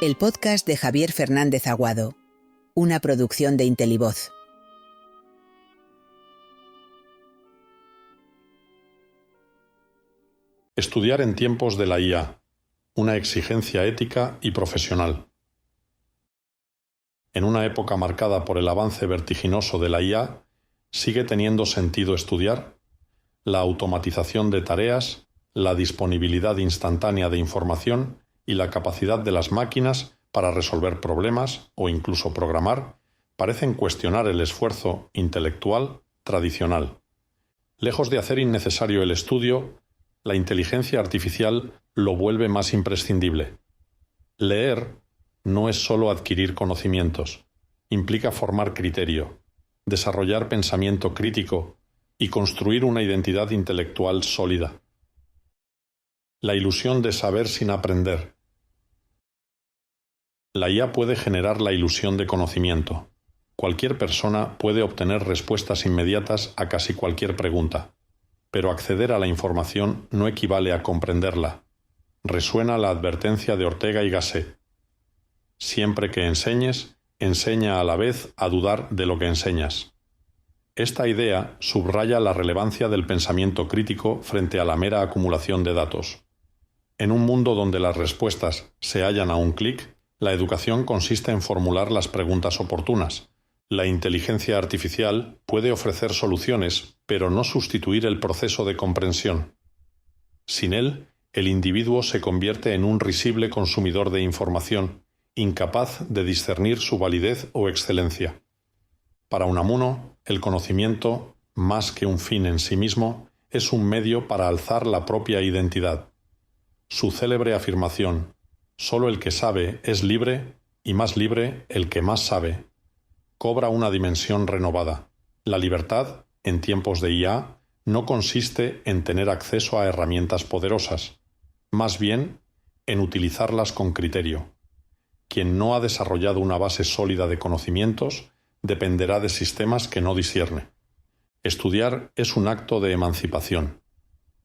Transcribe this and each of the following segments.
El podcast de Javier Fernández Aguado, una producción de Intelivoz. Estudiar en tiempos de la IA, una exigencia ética y profesional. En una época marcada por el avance vertiginoso de la IA, ¿sigue teniendo sentido estudiar? La automatización de tareas, la disponibilidad instantánea de información y la capacidad de las máquinas para resolver problemas o incluso programar parecen cuestionar el esfuerzo intelectual tradicional. Lejos de hacer innecesario el estudio, la inteligencia artificial lo vuelve más imprescindible. Leer no es solo adquirir conocimientos, implica formar criterio, desarrollar pensamiento crítico y construir una identidad intelectual sólida. La ilusión de saber sin aprender. La IA puede generar la ilusión de conocimiento. Cualquier persona puede obtener respuestas inmediatas a casi cualquier pregunta, pero acceder a la información no equivale a comprenderla. Resuena la advertencia de Ortega y Gasset. Siempre que enseñes, enseña a la vez a dudar de lo que enseñas. Esta idea subraya la relevancia del pensamiento crítico frente a la mera acumulación de datos. En un mundo donde las respuestas se hallan a un clic, la educación consiste en formular las preguntas oportunas. La inteligencia artificial puede ofrecer soluciones, pero no sustituir el proceso de comprensión. Sin él, el individuo se convierte en un risible consumidor de información, incapaz de discernir su validez o excelencia. Para Unamuno, el conocimiento, más que un fin en sí mismo, es un medio para alzar la propia identidad. Su célebre afirmación, «Solo el que sabe es libre, y más libre el que más sabe», cobra una dimensión renovada. La libertad, en tiempos de IA, no consiste en tener acceso a herramientas poderosas, más bien en utilizarlas con criterio. Quien no ha desarrollado una base sólida de conocimientos dependerá de sistemas que no discierne. Estudiar es un acto de emancipación.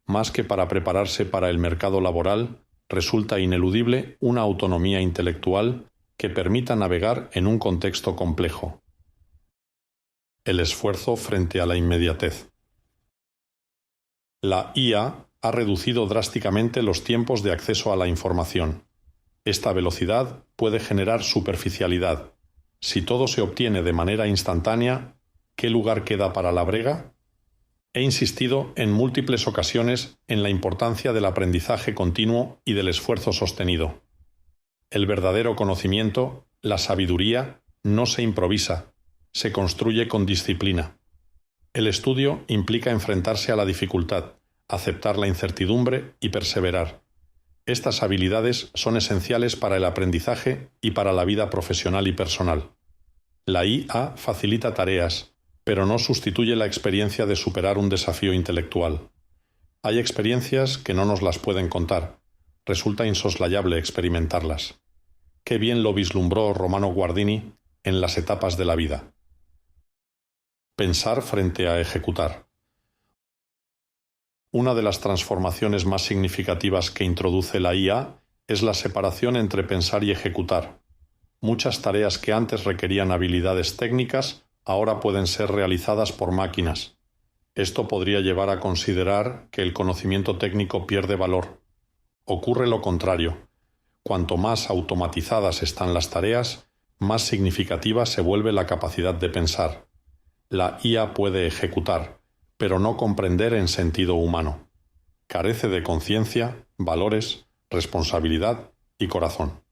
Más que para prepararse para el mercado laboral, resulta ineludible una autonomía intelectual que permita navegar en un contexto complejo. El esfuerzo frente a la inmediatez. La IA ha reducido drásticamente los tiempos de acceso a la información. Esta velocidad puede generar superficialidad. Si todo se obtiene de manera instantánea, ¿qué lugar queda para la brega? He insistido en múltiples ocasiones en la importancia del aprendizaje continuo y del esfuerzo sostenido. El verdadero conocimiento, la sabiduría, no se improvisa, se construye con disciplina. El estudio implica enfrentarse a la dificultad, aceptar la incertidumbre y perseverar. Estas habilidades son esenciales para el aprendizaje y para la vida profesional y personal. La IA facilita tareas, pero no sustituye la experiencia de superar un desafío intelectual. Hay experiencias que no nos las pueden contar. Resulta insoslayable experimentarlas. Qué bien lo vislumbró Romano Guardini en Las etapas de la vida. Pensar frente a ejecutar. Una de las transformaciones más significativas que introduce la IA es la separación entre pensar y ejecutar. Muchas tareas que antes requerían habilidades técnicas ahora pueden ser realizadas por máquinas. Esto podría llevar a considerar que el conocimiento técnico pierde valor. Ocurre lo contrario. Cuanto más automatizadas están las tareas, más significativa se vuelve la capacidad de pensar. La IA puede ejecutar, pero no comprender en sentido humano. Carece de conciencia, valores, responsabilidad y corazón.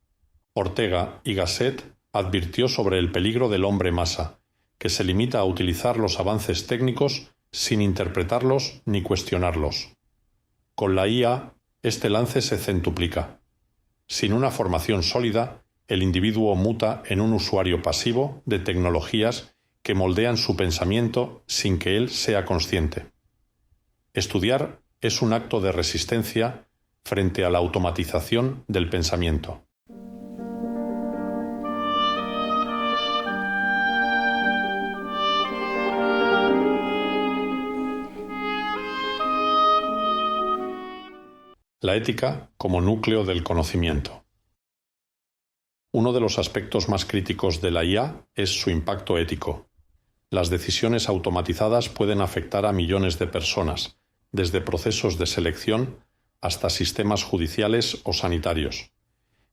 Ortega y Gasset advirtió sobre el peligro del hombre masa, que se limita a utilizar los avances técnicos sin interpretarlos ni cuestionarlos. Con la IA, este lance se centuplica. Sin una formación sólida, el individuo muta en un usuario pasivo de tecnologías que moldean su pensamiento sin que él sea consciente. Estudiar es un acto de resistencia frente a la automatización del pensamiento. La ética como núcleo del conocimiento. Uno de los aspectos más críticos de la IA es su impacto ético. Las decisiones automatizadas pueden afectar a millones de personas, desde procesos de selección hasta sistemas judiciales o sanitarios.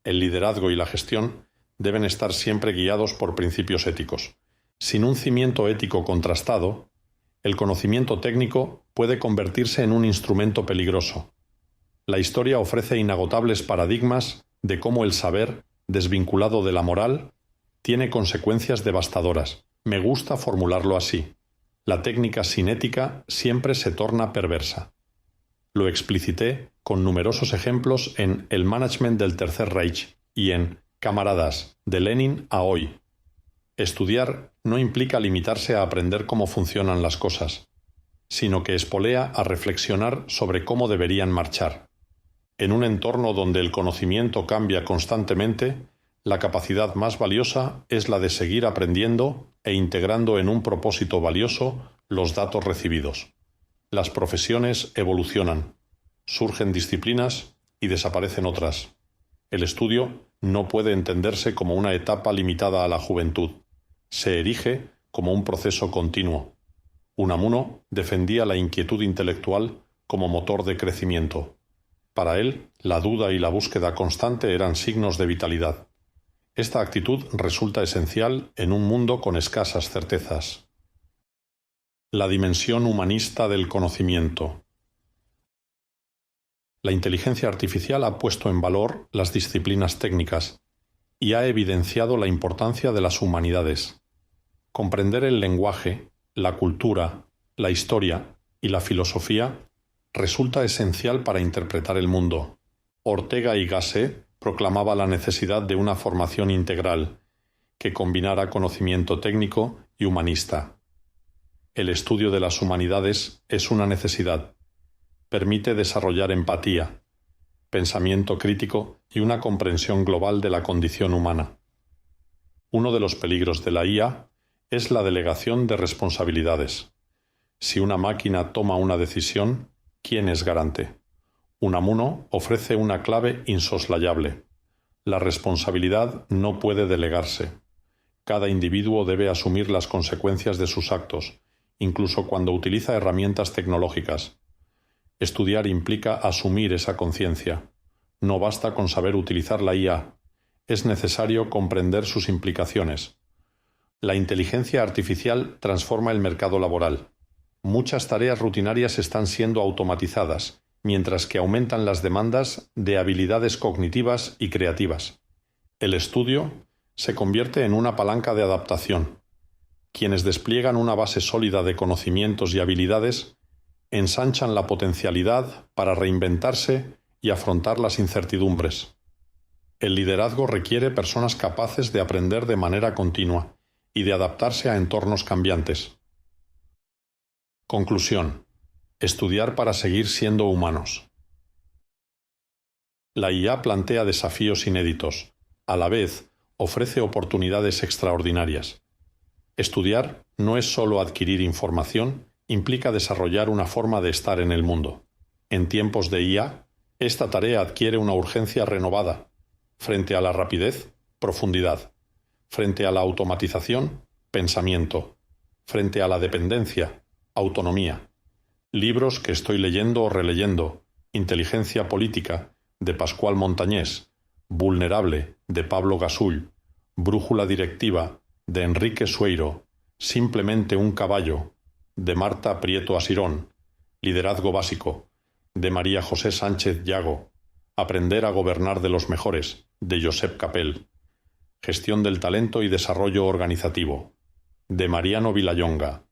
El liderazgo y la gestión deben estar siempre guiados por principios éticos. Sin un cimiento ético contrastado, el conocimiento técnico puede convertirse en un instrumento peligroso. La historia ofrece inagotables paradigmas de cómo el saber, desvinculado de la moral, tiene consecuencias devastadoras. Me gusta formularlo así: la técnica sin ética siempre se torna perversa. Lo explicité con numerosos ejemplos en El management del Tercer Reich y en Camaradas, de Lenin a hoy. Estudiar no implica limitarse a aprender cómo funcionan las cosas, sino que espolea a reflexionar sobre cómo deberían marchar. En un entorno donde el conocimiento cambia constantemente, la capacidad más valiosa es la de seguir aprendiendo e integrando en un propósito valioso los datos recibidos. Las profesiones evolucionan, surgen disciplinas y desaparecen otras. El estudio no puede entenderse como una etapa limitada a la juventud. Se erige como un proceso continuo. Unamuno defendía la inquietud intelectual como motor de crecimiento. Para él, la duda y la búsqueda constante eran signos de vitalidad. Esta actitud resulta esencial en un mundo con escasas certezas. La dimensión humanista del conocimiento. La inteligencia artificial ha puesto en valor las disciplinas técnicas y ha evidenciado la importancia de las humanidades. Comprender el lenguaje, la cultura, la historia y la filosofía resulta esencial para interpretar el mundo. Ortega y Gasset proclamaba la necesidad de una formación integral que combinara conocimiento técnico y humanista. El estudio de las humanidades es una necesidad. Permite desarrollar empatía, pensamiento crítico y una comprensión global de la condición humana. Uno de los peligros de la IA es la delegación de responsabilidades. Si una máquina toma una decisión, ¿quién es garante? Unamuno ofrece una clave insoslayable. La responsabilidad no puede delegarse. Cada individuo debe asumir las consecuencias de sus actos, incluso cuando utiliza herramientas tecnológicas. Estudiar implica asumir esa conciencia. No basta con saber utilizar la IA. Es necesario comprender sus implicaciones. La inteligencia artificial transforma el mercado laboral. Muchas tareas rutinarias están siendo automatizadas, mientras que aumentan las demandas de habilidades cognitivas y creativas. El estudio se convierte en una palanca de adaptación. Quienes despliegan una base sólida de conocimientos y habilidades ensanchan la potencialidad para reinventarse y afrontar las incertidumbres. El liderazgo requiere personas capaces de aprender de manera continua y de adaptarse a entornos cambiantes. Conclusión: estudiar para seguir siendo humanos. La IA plantea desafíos inéditos. A la vez, ofrece oportunidades extraordinarias. Estudiar no es solo adquirir información, implica desarrollar una forma de estar en el mundo. En tiempos de IA, esta tarea adquiere una urgencia renovada. Frente a la rapidez, profundidad. Frente a la automatización, pensamiento. Frente a la dependencia, autonomía. Libros que estoy leyendo o releyendo: Inteligencia política, de Pascual Montañés; Vulnerable, de Pablo Gasull; Brújula directiva, de Enrique Sueiro; Simplemente un caballo, de Marta Prieto Asirón; Liderazgo básico, de María José Sánchez Yago; Aprender a gobernar de los mejores, de Josep Capel; Gestión del talento y desarrollo organizativo, de Mariano Vilallonga;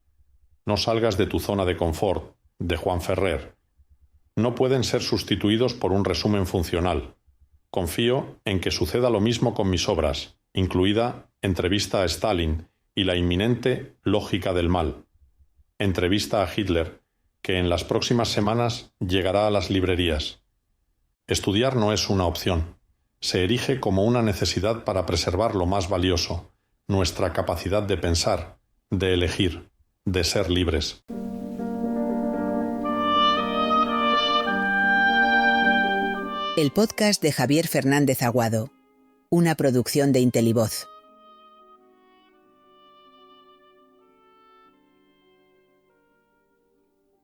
No salgas de tu zona de confort, de Juan Ferrer. No pueden ser sustituidos por un resumen funcional. Confío en que suceda lo mismo con mis obras, incluida Entrevista a Stalin y la inminente Lógica del mal. Entrevista a Hitler, que en las próximas semanas llegará a las librerías. Estudiar no es una opción. Se erige como una necesidad para preservar lo más valioso: nuestra capacidad de pensar, de elegir, de ser libres. El podcast de Javier Fernández Aguado. una producción de Intelivoz.